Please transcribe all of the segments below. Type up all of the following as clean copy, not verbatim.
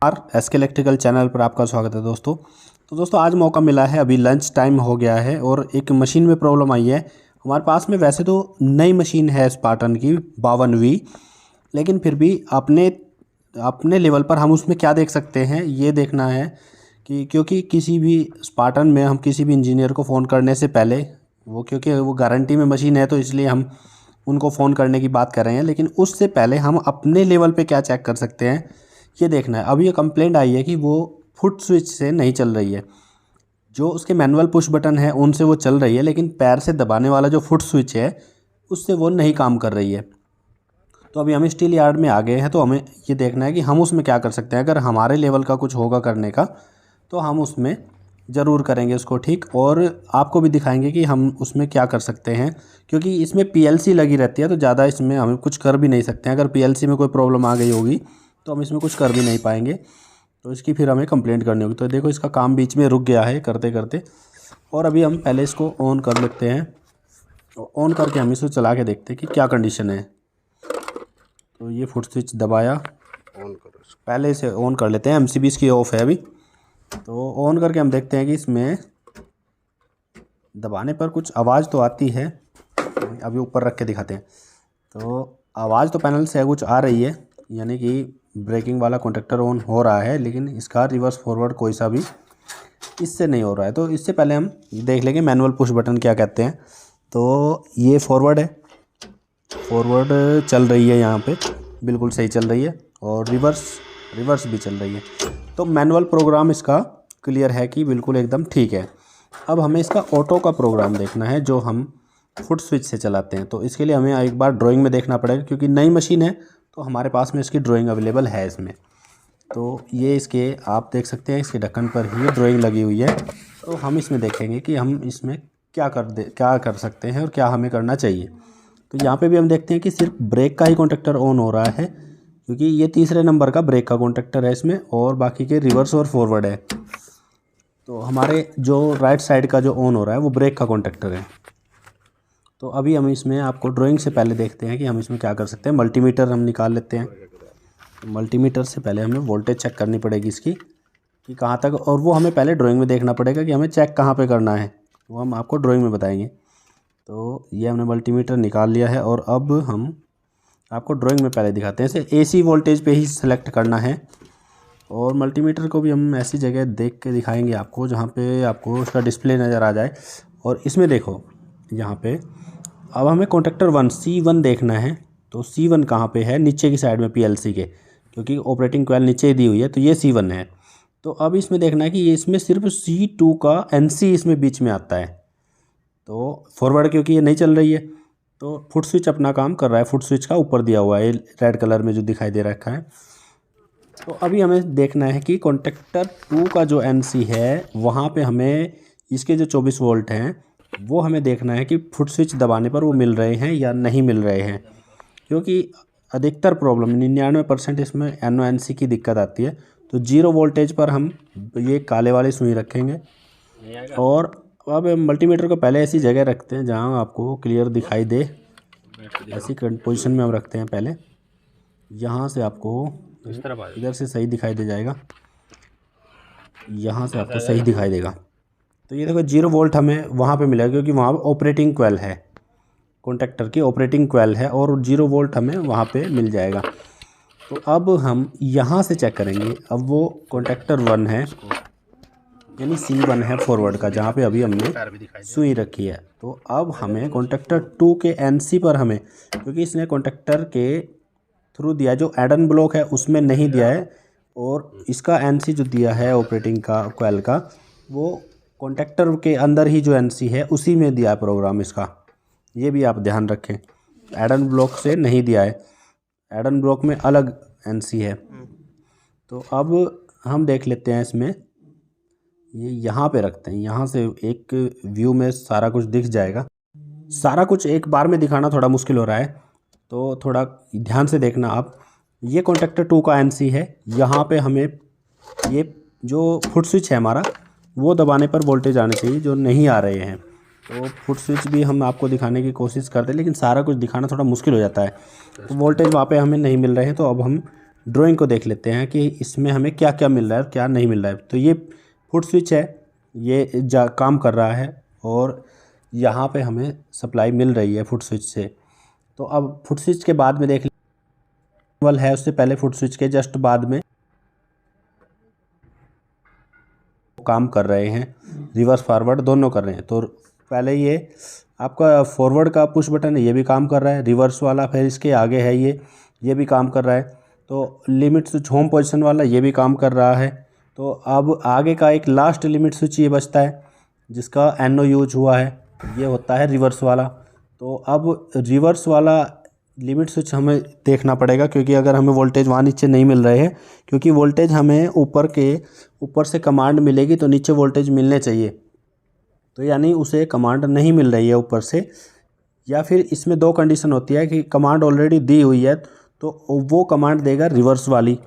SK electrical channel पर आपका स्वागत है दोस्तों। तो दोस्तों आज मौका मिला है, अभी लंच टाइम हो गया है और एक मशीन में प्रॉब्लम आई है हमारे पास में। वैसे तो नई मशीन है स्पार्टन की 52V, लेकिन फिर भी अपने अपने लेवल पर हम उसमें क्या देख सकते हैं ये देखना है कि क्योंकि किसी भी स्पार्टन में हम किसी भी इंजीनियर को फ़ोन करने से पहले क्योंकि वो गारंटी में मशीन है तो इसलिए हम उनको फ़ोन करने की बात कर रहे हैं, लेकिन उससे पहले हम अपने लेवल पे क्या चेक कर सकते हैं ये देखना है। अभी ये कंप्लेंट आई है कि वो फुट स्विच से नहीं चल रही है, जो उसके मैनुअल पुश बटन है उनसे वो चल रही है, लेकिन पैर से दबाने वाला जो फुट स्विच है उससे वो नहीं काम कर रही है। तो अभी हम स्टील यार्ड में आ गए हैं, तो हमें ये देखना है कि हम उसमें क्या कर सकते हैं। अगर हमारे लेवल का कुछ होगा करने का तो हम उसमें ज़रूर करेंगे उसको ठीक, और आपको भी दिखाएंगे कि हम उसमें क्या कर सकते हैं। क्योंकि इसमें पीएलसी लगी रहती है तो ज़्यादा इसमें हम कुछ कर भी नहीं सकते हैं। अगर पीएलसी में कोई प्रॉब्लम आ गई होगी तो हम इसमें कुछ कर भी नहीं पाएंगे, तो इसकी फिर हमें कंप्लेंट करनी होगी। तो देखो इसका काम बीच में रुक गया है करते करते, और अभी हम पहले इसको ऑन कर लेते हैं। तो ऑन करके हम इसको चला के देखते हैं कि क्या कंडीशन है। तो ये फुट स्विच दबाया, ऑन करो, पहले इसे ऑन कर लेते हैं। एमसीबी इसकी ऑफ है अभी, तो ऑन करके हम देखते हैं कि इसमें दबाने पर कुछ आवाज़ तो आती है। अभी ऊपर रख के दिखाते हैं। तो आवाज़ तो पैनल से कुछ आ रही है, यानी कि ब्रेकिंग वाला कॉन्टैक्टर ऑन हो रहा है, लेकिन इसका रिवर्स फॉरवर्ड कोई सा भी इससे नहीं हो रहा है। तो इससे पहले हम देख लेंगे मैनुअल पुश बटन क्या कहते हैं। तो ये फॉरवर्ड है, फॉरवर्ड चल रही है, यहाँ पे बिल्कुल सही चल रही है, और रिवर्स भी चल रही है। तो मैनुअल प्रोग्राम इसका क्लियर है कि बिल्कुल एकदम ठीक है। अब हमें इसका ऑटो का प्रोग्राम देखना है जो हम फुट स्विच से चलाते हैं। तो इसके लिए हमें एक बार ड्राइंग में देखना पड़ेगा, क्योंकि नई मशीन है तो हमारे पास में इसकी ड्राइंग अवेलेबल है इसमें। तो ये इसके आप देख सकते हैं, इसके ढक्कन पर ही ड्राइंग लगी हुई है। तो हम इसमें देखेंगे कि हम इसमें क्या कर सकते हैं और क्या हमें करना चाहिए। तो यहाँ पे भी हम देखते हैं कि सिर्फ ब्रेक का ही कॉन्टैक्टर ऑन हो रहा है, क्योंकि ये तीसरे नंबर का ब्रेक का कॉन्टैक्टर है इसमें, और बाकी के रिवर्स और फॉरवर्ड है। तो हमारे जो राइट साइड का जो ऑन हो रहा है वो ब्रेक का कॉन्टैक्टर है। तो अभी हम इसमें आपको ड्राइंग से पहले देखते हैं कि हम इसमें क्या कर सकते हैं। मल्टीमीटर हम निकाल लेते हैं। मल्टीमीटर से पहले हमें वोल्टेज चेक करनी पड़ेगी इसकी कि कहाँ तक, और वो हमें पहले ड्राइंग में देखना पड़ेगा कि हमें चेक कहाँ पे करना है, वो हम आपको ड्राइंग में बताएंगे। तो ये हमने मल्टीमीटर निकाल लिया है, और अब हम आपको ड्राइंग में पहले दिखाते हैं। इसे एसी वोल्टेज पे ही सिलेक्ट करना है, और मल्टीमीटर को भी हम ऐसी जगह देख के दिखाएंगे आपको जहाँ पे आपको उसका डिस्प्ले नज़र आ जाए। और इसमें देखो यहाँ पे अब हमें कॉन्टैक्टर 1 C1 देखना है। तो C1 कहाँ पे है, नीचे की साइड में पीएलसी के, क्योंकि ऑपरेटिंग कॉइल नीचे ही दी हुई है। तो ये C1 है। तो अब इसमें देखना है कि ये इसमें सिर्फ C2 का NC इसमें बीच में आता है। तो फॉरवर्ड क्योंकि ये नहीं चल रही है, तो फुट स्विच अपना काम कर रहा है। फुट स्विच का ऊपर दिया हुआ है रेड कलर में जो दिखाई दे रखा है। तो अभी हमें देखना है कि कॉन्टैक्टर 2 का जो NC है वहाँ पे हमें इसके जो 24 वोल्ट हैं वो हमें देखना है कि फुट स्विच दबाने पर वो मिल रहे हैं या नहीं मिल रहे हैं। क्योंकि अधिकतर प्रॉब्लम 99% इसमें NONC की दिक्कत आती है। तो 0 वोल्टेज पर हम ये काले वाली सुई रखेंगे, और अब मल्टीमीटर को पहले ऐसी जगह रखते हैं जहाँ आपको क्लियर दिखाई दे। ऐसी पोजीशन में हम रखते हैं पहले, यहाँ से आपको इधर से सही दिखाई दे जाएगा, यहाँ से आपको सही दिखाई देगा। तो ये देखो 0 वोल्ट हमें वहाँ पे मिलेगा, क्योंकि वहाँ ऑपरेटिंग कॉइल है, कॉन्टैक्टर की ऑपरेटिंग कॉइल है, और 0 वोल्ट हमें वहाँ पे मिल जाएगा। तो अब हम यहाँ से चेक करेंगे। अब वो कॉन्टैक्टर 1 है, यानी C1 है फॉरवर्ड का, जहाँ पे अभी हमने सुई रखी है। तो अब हमें कॉन्टैक्टर 2 के NC पर हमें, क्योंकि इसने कॉन्टैक्टर के थ्रू दिया, जो एडन ब्लॉक है उसमें नहीं दिया है, और इसका NC जो दिया है ऑपरेटिंग का कॉइल का, वो कॉन्टैक्टर के अंदर ही जो NC है उसी में दिया है प्रोग्राम इसका। ये भी आप ध्यान रखें, एडन ब्लॉक से नहीं दिया है, एडन ब्लॉक में अलग NC है। तो अब हम देख लेते हैं इसमें, ये यहाँ पे रखते हैं, यहाँ से एक व्यू में सारा कुछ दिख जाएगा। सारा कुछ एक बार में दिखाना थोड़ा मुश्किल हो रहा है, तो थोड़ा ध्यान से देखना आप। ये कॉन्टैक्टर 2 का NC है, यहाँ पे हमें ये जो फुट स्विच है हमारा वो दबाने पर वोल्टेज आने चाहिए, जो नहीं आ रहे हैं। तो फुट स्विच भी हम आपको दिखाने की कोशिश करते हैं, लेकिन सारा कुछ दिखाना थोड़ा मुश्किल हो जाता है। तो वोल्टेज वहाँ पे हमें नहीं मिल रहे हैं, तो अब हम ड्राइंग को देख लेते हैं कि इसमें हमें क्या क्या मिल रहा है और क्या नहीं मिल रहा है। तो ये फुट स्विच है, ये काम कर रहा है और यहाँ पे हमें सप्लाई मिल रही है फुट स्विच से। तो अब फुट स्विच के बाद में देख मैनुअल है, उससे पहले फुट स्विच के जस्ट बाद में काम कर रहे हैं, रिवर्स फॉरवर्ड दोनों कर रहे हैं। तो पहले ये आपका फॉरवर्ड का पुश बटन है, ये भी काम कर रहा है, रिवर्स वाला फिर इसके आगे है ये भी काम कर रहा है। तो लिमिट स्विच होम पोजीशन वाला ये भी काम कर रहा है। तो अब आगे का एक लास्ट लिमिट स्विच ये बचता है जिसका NO यूज हुआ है, ये होता है रिवर्स वाला। तो अब रिवर्स वाला लिमिट स्विच हमें देखना पड़ेगा, क्योंकि अगर हमें वोल्टेज वहाँ नीचे नहीं मिल रहे हैं, क्योंकि वोल्टेज हमें ऊपर से कमांड मिलेगी तो नीचे वोल्टेज मिलने चाहिए। तो यानी उसे कमांड नहीं मिल रही है ऊपर से, या फिर इसमें दो कंडीशन होती है कि कमांड ऑलरेडी दी हुई है तो वो कमांड देगा रिवर्स वाली,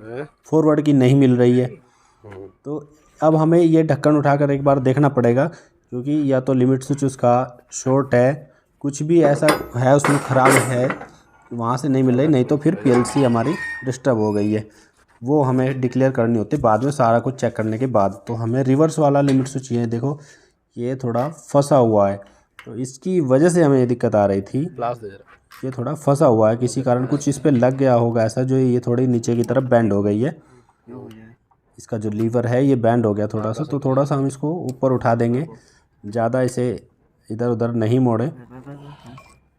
फॉरवर्ड की नहीं मिल रही है। तो अब हमें ये ढक्कन उठाकर एक बार देखना पड़ेगा, क्योंकि या तो लिमिट स्विच उसका शॉर्ट है, कुछ भी ऐसा है उसमें ख़राब है, वहाँ से नहीं मिल रही, नहीं तो फिर PLC हमारी डिस्टर्ब हो गई है, वो हमें डिक्लेयर करनी होती है बाद में सारा कुछ चेक करने के बाद। तो हमें रिवर्स वाला लिमिट स्विच ये देखो ये थोड़ा फंसा हुआ है, तो इसकी वजह से हमें ये दिक्कत आ रही थी। ये थोड़ा फंसा हुआ है किसी कारण, कुछ इस पर लग गया होगा ऐसा, जो ये थोड़ी नीचे की तरफ बैंड हो गई है। इसका जो लीवर है ये बैंड हो गया थोड़ा सा, तो थोड़ा सा हम इसको ऊपर उठा देंगे, ज़्यादा इसे इधर उधर नहीं मोड़े।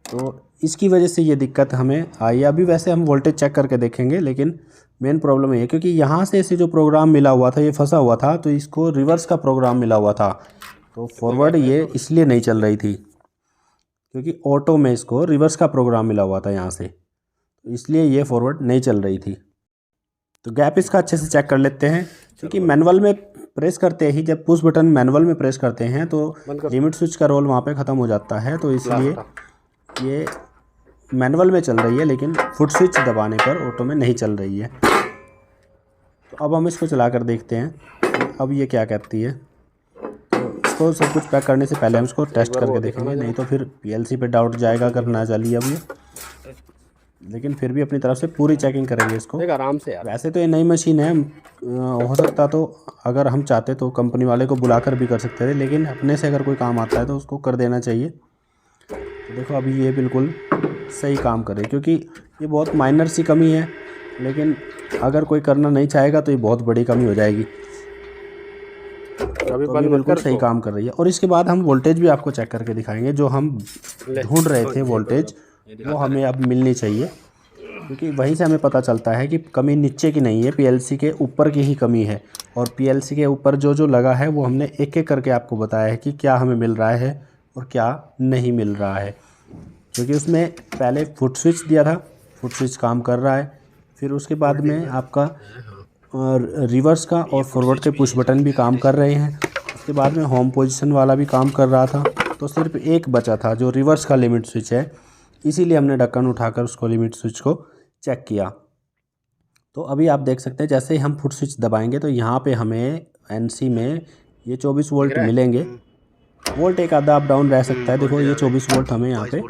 तो इसकी वजह से ये दिक्कत हमें आई। अभी वैसे हम वोल्टेज चेक करके देखेंगे, लेकिन मेन प्रॉब्लम ये है क्योंकि यहाँ से इसे जो प्रोग्राम मिला हुआ था ये फंसा हुआ था, तो इसको रिवर्स का प्रोग्राम मिला हुआ था, तो फॉरवर्ड ये इसलिए नहीं चल रही थी क्योंकि ऑटो में इसको रिवर्स का प्रोग्राम मिला हुआ था यहाँ से, तो इसलिए ये फॉरवर्ड नहीं चल रही थी। तो गैप इसका अच्छे से चेक कर लेते हैं, क्योंकि मैनुअल में प्रेस करते ही, जब पुश बटन मैनुअल में प्रेस करते हैं तो लिमिट स्विच का रोल वहाँ पे ख़त्म हो जाता है, तो इसलिए ये मैनुअल में चल रही है, लेकिन फुट स्विच दबाने पर ऑटो में नहीं चल रही है। तो अब हम इसको चला कर देखते हैं अब ये क्या कहती है। तो इसको सब कुछ पैक करने से पहले हम इसको टेस्ट करके देखेंगे, नहीं तो फिर PLC पे डाउट जाएगा अगर ना चली अब ये, लेकिन फिर भी अपनी तरफ से पूरी चेकिंग करेंगे इसको आराम से यार। वैसे तो ये नई मशीन है, हो सकता तो अगर हम चाहते तो कंपनी वाले को बुलाकर भी कर सकते थे, लेकिन अपने से अगर कोई काम आता है तो उसको कर देना चाहिए। तो देखो अभी ये बिल्कुल सही काम करे, क्योंकि ये बहुत माइनर सी कमी है, लेकिन अगर कोई करना नहीं चाहेगा तो ये बहुत बड़ी कमी हो जाएगी। तो अभी बिल्कुल सही काम कर रही है। और इसके बाद हम वोल्टेज भी आपको चेक करके दिखाएंगे, जो हम ढूंढ रहे थे वोल्टेज वो हमें अब मिलनी चाहिए, क्योंकि वहीं से हमें पता चलता है कि कमी नीचे की नहीं है, PLC के ऊपर की ही कमी है। और PLC के ऊपर जो जो लगा है वो हमने एक एक करके आपको बताया है कि क्या हमें मिल रहा है और क्या नहीं मिल रहा है, क्योंकि उसमें पहले फुट स्विच दिया था, फुट स्विच काम कर रहा है, फिर उसके बाद में आपका रिवर्स का और फॉरवर्ड के पुश बटन भी काम कर रहे हैं, उसके बाद में होम पोजीशन वाला भी काम कर रहा था। तो सिर्फ एक बचा था जो रिवर्स का लिमिट स्विच है, इसीलिए हमने ढक्कन उठाकर उसको लिमिट स्विच को चेक किया। तो अभी आप देख सकते हैं जैसे ही हम फुट स्विच दबाएंगे तो यहाँ पे हमें NC में ये 24 वोल्ट मिलेंगे। वोल्ट एक आधा अप डाउन रह सकता है, देखो ये 24 वोल्ट हमें यहाँ पे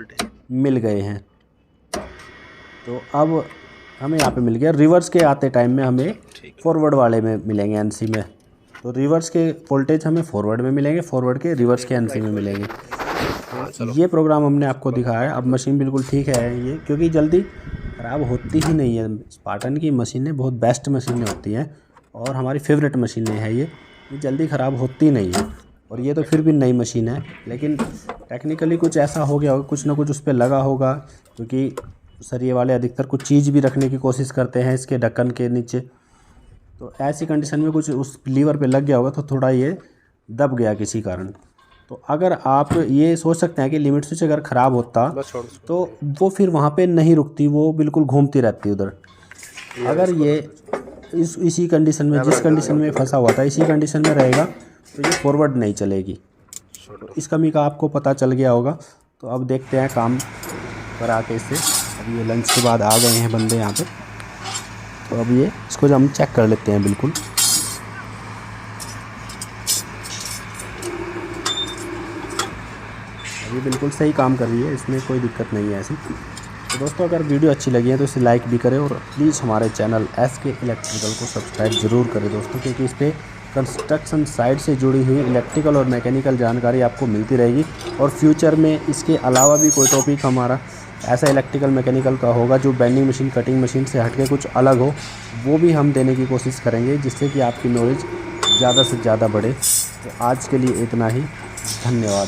मिल गए हैं। तो अब हमें यहाँ पे मिल गया। रिवर्स के आते टाइम में हमें फॉरवर्ड वाले में मिलेंगे NC में, तो रिवर्स के वोल्टेज हमें फॉरवर्ड में मिलेंगे, फॉरवर्ड के रिवर्स के NC में मिलेंगे। ये प्रोग्राम हमने आपको दिखाया है। अब मशीन बिल्कुल ठीक है ये, क्योंकि जल्दी ख़राब होती ही नहीं है। स्पार्टन की मशीनें बहुत बेस्ट मशीनें होती हैं और हमारी फेवरेट मशीनें हैं, ये जल्दी ख़राब होती नहीं है। और ये तो फिर भी नई मशीन है, लेकिन टेक्निकली कुछ ऐसा हो गया होगा, कुछ ना कुछ उस पर लगा होगा, क्योंकि सरिये वाले अधिकतर कुछ चीज़ भी रखने की कोशिश करते हैं इसके ढक्कन के नीचे। तो ऐसी कंडीशन में कुछ उस लीवर पे लग गया होगा, तो थोड़ा ये दब गया किसी कारण। तो अगर आप ये सोच सकते हैं कि लिमिट स्विच अगर ख़राब होता तो वो फिर वहाँ पे नहीं रुकती, वो बिल्कुल घूमती रहती उधर। अगर ये इसी कंडीशन में, जिस कंडीशन में फंसा हुआ था, इसी कंडीशन में रहेगा तो ये फॉरवर्ड नहीं चलेगी। तो इस कमी का आपको पता चल गया होगा। तो अब देखते हैं काम करा के इससे। अब ये लंच के बाद आ गए हैं बंदे यहाँ पे, तो अब ये इसको हम चेक कर लेते हैं बिल्कुल। अभी बिल्कुल सही काम कर रही है, इसमें कोई दिक्कत नहीं है ऐसी। तो दोस्तों अगर वीडियो अच्छी लगी है तो इसे लाइक भी करें और प्लीज़ हमारे चैनल SK इलेक्ट्रिकल को सब्सक्राइब ज़रूर करें दोस्तों, क्योंकि इस पर कंस्ट्रक्शन साइट से जुड़ी हुई इलेक्ट्रिकल और मैकेनिकल जानकारी आपको मिलती रहेगी। और फ्यूचर में इसके अलावा भी कोई टॉपिक हमारा ऐसा इलेक्ट्रिकल मैकेनिकल का होगा जो बेंडिंग मशीन, कटिंग मशीन से हटके कुछ अलग हो, वो भी हम देने की कोशिश करेंगे, जिससे कि आपकी नॉलेज ज़्यादा से ज़्यादा बढ़े। तो आज के लिए इतना ही, धन्यवाद।